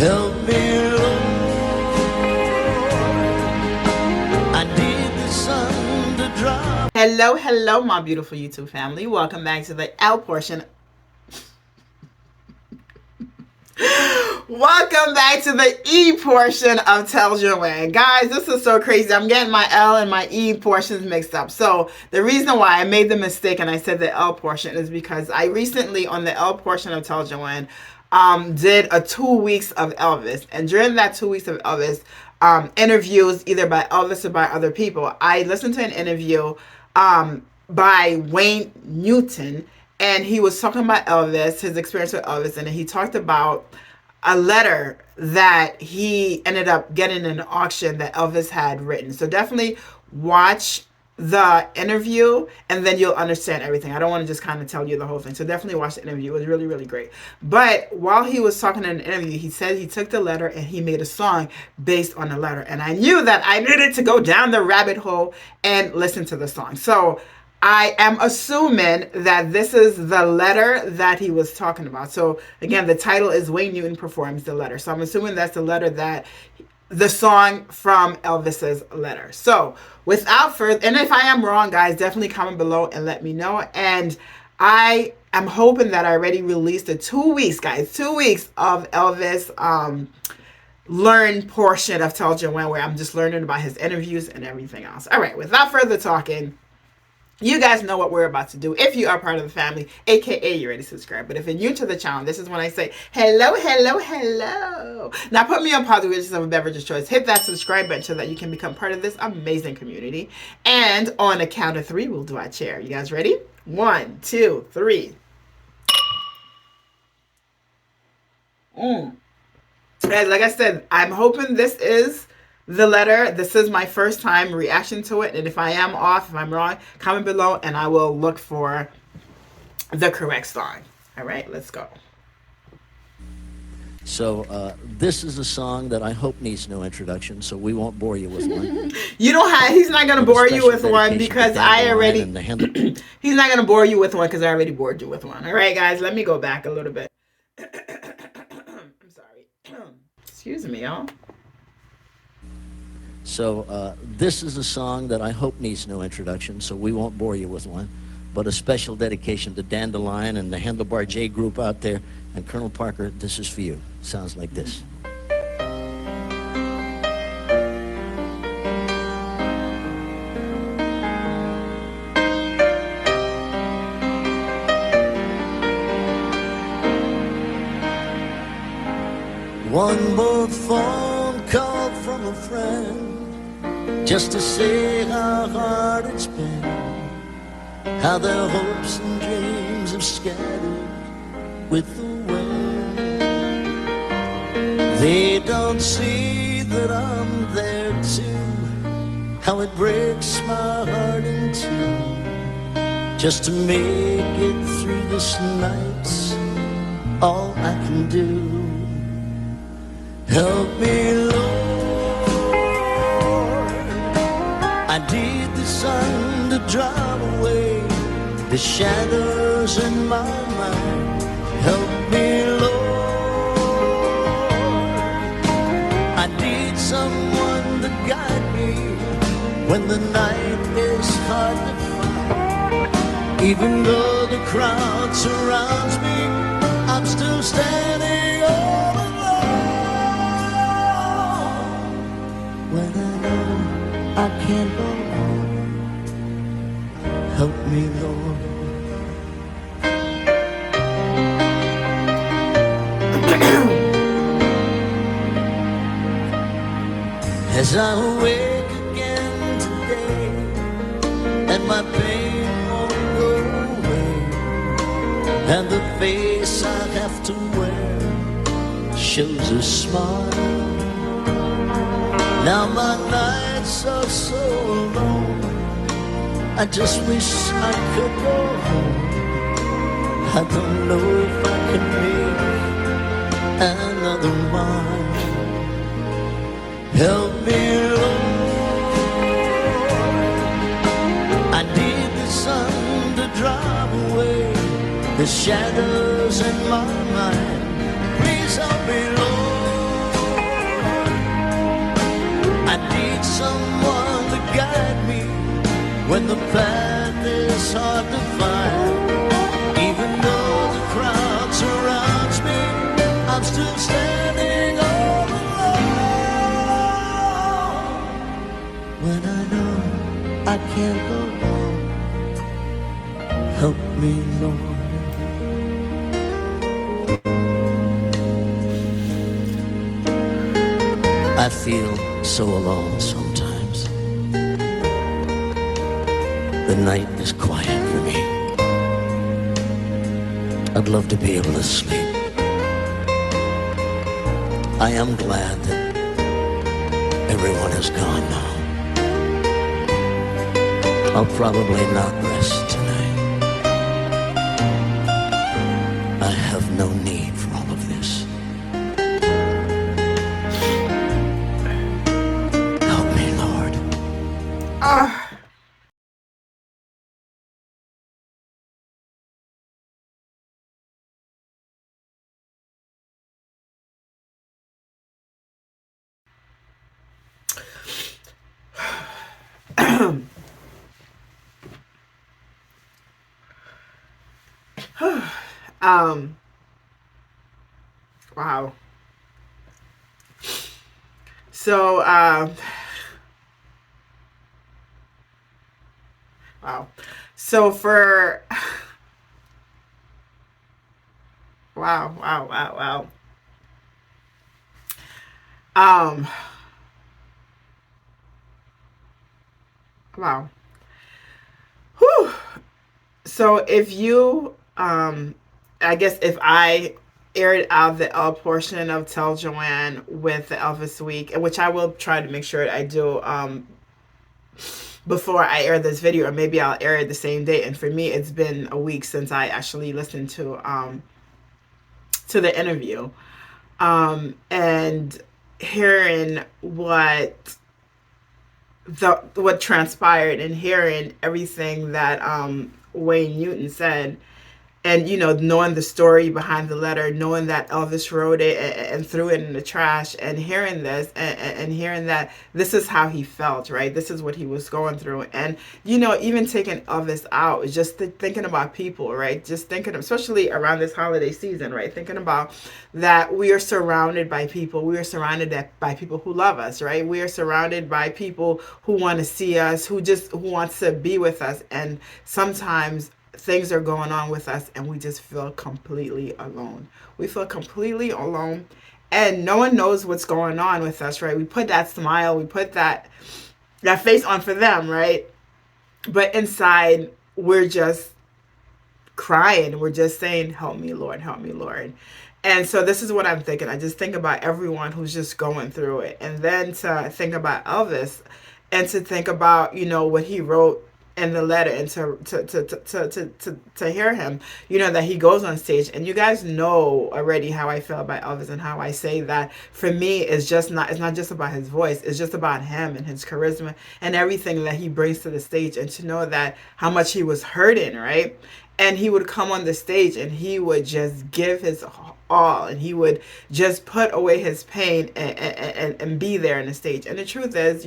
Help me, Lord. I need the sun to drop. Hello, hello, my beautiful YouTube family. Welcome back to the L portion. Welcome back to the E portion of T.E.L.L Joanne. Guys, this is so crazy. I'm getting my L and my E portions mixed up. So the reason why I made the mistake and I said the L portion is because I recently, on the L portion of T.E.L.L Joanne, did a 2 weeks of Elvis. And during that 2 weeks of Elvis, interviews either by Elvis or by other people, I listened to an interview by Wayne Newton, and he was talking about Elvis, his experience with Elvis, and he talked about a letter that he ended up getting in an auction that Elvis had written. So definitely watch the interview and then you'll understand everything. I don't want to just kind of tell you the whole thing. So definitely watch the interview. It was really, really great. But while he was talking in an interview, he said he took the letter and he made a song based on the letter. And I knew that I needed to go down the rabbit hole and listen to the song. So I am assuming that this is the letter that he was talking about. So again, the title is Wayne Newton Performs the Letter. So I'm assuming that's the letter that the song from Elvis's letter. So without further, and if I am wrong, guys, definitely comment below and let me know. And I am hoping that I already released the 2 weeks, guys, 2 weeks of Elvis learn portion of T.E.L.L Joanne, where I'm just learning about his interviews and everything else. All right, without further talking, you guys know what we're about to do. If you are part of the family, aka you already subscribed. But if you're new to the channel, this is when I say hello, hello, hello. Now put me on pause with yourself a beverage of choice. Hit that subscribe button so that you can become part of this amazing community. And on a count of 3, we'll do our chair. You guys ready? 1, 2, 3. Guys, like I said, I'm hoping this is the letter. This is my first time reaction to it, and if I am off, if I'm wrong, comment below and I will look for the correct song. All right, let's go. So this is a song that I hope needs no introduction, so we won't bore you with one. You don't have, he's not going to bore you with one because I already, he's not going to bore you with one because I already bored you with one. All right, guys, let me go back a little bit. I'm sorry. Excuse me, y'all. So this is a song that I hope needs no introduction, so we won't bore you with one, but a special dedication to Dandelion and the Handlebar J group out there. And Colonel Parker, this is for you. Sounds like this. One more phone call from a friend, just to say how hard it's been, how their hopes and dreams have scattered with the wind. They don't see that I'm there too, how it breaks my heart in two, just to make it through this night's all I can do. Help me, Lord, I need the sun to drive away the shadows in my mind. Help me, Lord, I need someone to guide me when the night is hard to find. Even though the crowd surrounds me, I'm still standing all alone. When I know I can't go on, help me, Lord. As I awake again today, and my pain won't go away, and the face I have to wear shows a smile. Now my nights are so alone, I just wish I could go home. I don't know if I can make another one. Help me, Lord, I need the sun to drive away the shadows in my mind. Please help me, Lord, the path is hard to find. Even though the crowd surrounds me, I'm still standing all alone. When I know I can't go on, help me, Lord. I feel so alone sometimes. The night is quiet for me. I'd love to be able to sleep. I am glad that everyone is gone now. I'll probably not rest tonight. I have no need for all of this. Help me, Lord. Wow. So, wow. So for, wow, wow, wow, wow. Um, wow. Whew. So if you, I guess if I aired out the L portion of Tell Joanne with the Elvis Week, which I will try to make sure I do, before I air this video, or maybe I'll air it the same day. And for me, it's been a week since I actually listened to the interview, and hearing what transpired, and hearing everything that Wayne Newton said, and knowing the story behind the letter, knowing that Elvis wrote it and threw it in the trash, and hearing this, and hearing that this is how he felt, right? This is what he was going through. And even taking Elvis out, just thinking about people, right? Just thinking, especially around this holiday season, right? Thinking about that we are surrounded by people. We are surrounded by people who love us, right? We are surrounded by people who want to see us, who wants to be with us. And sometimes things are going on with us and we just feel completely alone. We feel completely alone, and no one knows what's going on with us, right? We put that smile, we put that face on for them, right? But inside, we're just crying. We're just saying, help me, Lord, help me, Lord. And so this is what I'm thinking. I just think about everyone who's just going through it. And then to think about Elvis, and to think about, what he wrote in the letter, and to hear him, that he goes on stage. And you guys know already how I feel about Elvis, and how I say that for me it's not just about his voice, it's just about him and his charisma and everything that he brings to the stage. And to know that how much he was hurting, right? And he would come on the stage and he would just give his all, and he would just put away his pain, and be there on the stage. And the truth is,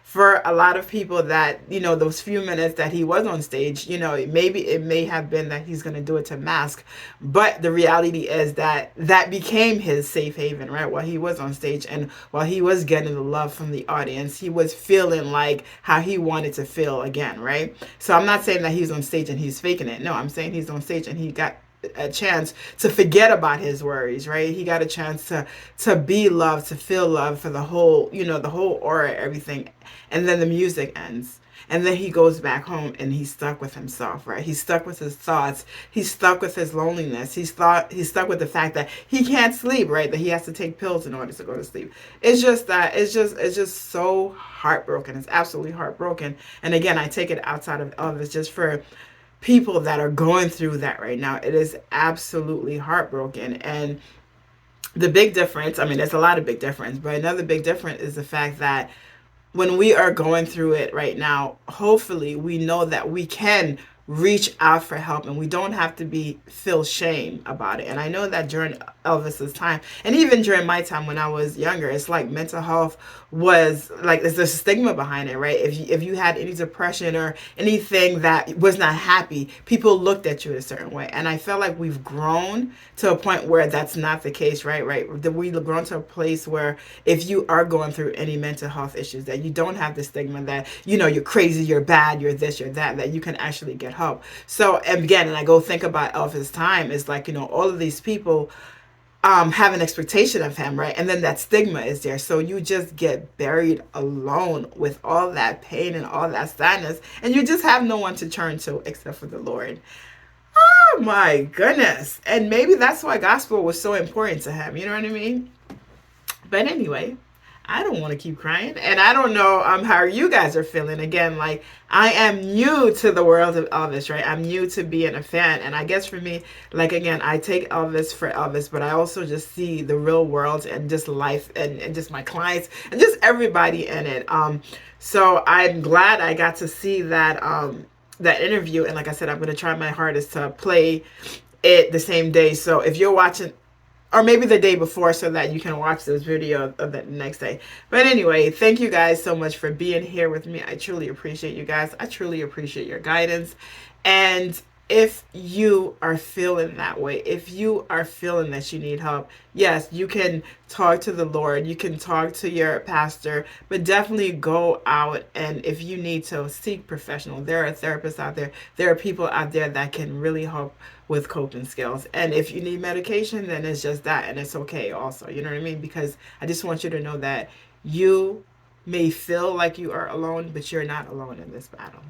for a lot of people, that those few minutes that he was on stage, maybe it may have been that he's going to do it to mask, but the reality is that became his safe haven, right? While he was on stage, and while he was getting the love from the audience, he was feeling like how he wanted to feel again, right? So I'm not saying that he's on stage and he's faking it. No, I'm saying he's on stage and he got a chance to forget about his worries, right? He got a chance to be loved, to feel love for the whole, the whole aura, everything. And then the music ends. And then he goes back home and he's stuck with himself, right? He's stuck with his thoughts. He's stuck with his loneliness. He's stuck with the fact that he can't sleep, right? That he has to take pills in order to go to sleep. It's just so heartbroken. It's absolutely heartbroken. And again, I take it outside of Elvis, just for people that are going through that right now. It is absolutely heartbroken. And the big difference, I mean, there's a lot of big difference, but another big difference is the fact that when we are going through it right now, hopefully we know that we can reach out for help, and we don't have to feel shame about it. And I know that during Elvis's time, and even during my time when I was younger, it's like mental health was like, there's a stigma behind it, right? If you had any depression or anything that was not happy, people looked at you a certain way. And I felt like we've grown to a point where that's not the case, right? That we've grown to a place where if you are going through any mental health issues, that you don't have the stigma that, you're crazy, you're bad, you're this, you're that you can actually get help. So, and again, and I go think about Elvis' time, is like, all of these people have an expectation of him, right? And then that stigma is there. So you just get buried alone with all that pain and all that sadness, and you just have no one to turn to except for the Lord. Oh my goodness. And maybe that's why gospel was so important to him. You know what I mean? But anyway, I don't want to keep crying. And I don't know how you guys are feeling. Again, like, I am new to the world of Elvis, right? I'm new to being a fan. And I guess for me, like, again, I take Elvis for Elvis, but I also just see the real world and just life, and just my clients and just everybody in it. So I'm glad I got to see that interview. And like I said, I'm going to try my hardest to play it the same day. So if you're watching, or maybe the day before, so that you can watch this video of the next day. But anyway, thank you guys so much for being here with me. I truly appreciate you guys. I truly appreciate your guidance. And if you are feeling that way, if you are feeling that you need help, yes, you can talk to the Lord, you can talk to your pastor, but definitely go out, and if you need to, seek professional. There are therapists out there. There are people out there that can really help with coping skills. And if you need medication, then it's just that, and it's okay also. You know what I mean? Because I just want you to know that you may feel like you are alone, but you're not alone in this battle.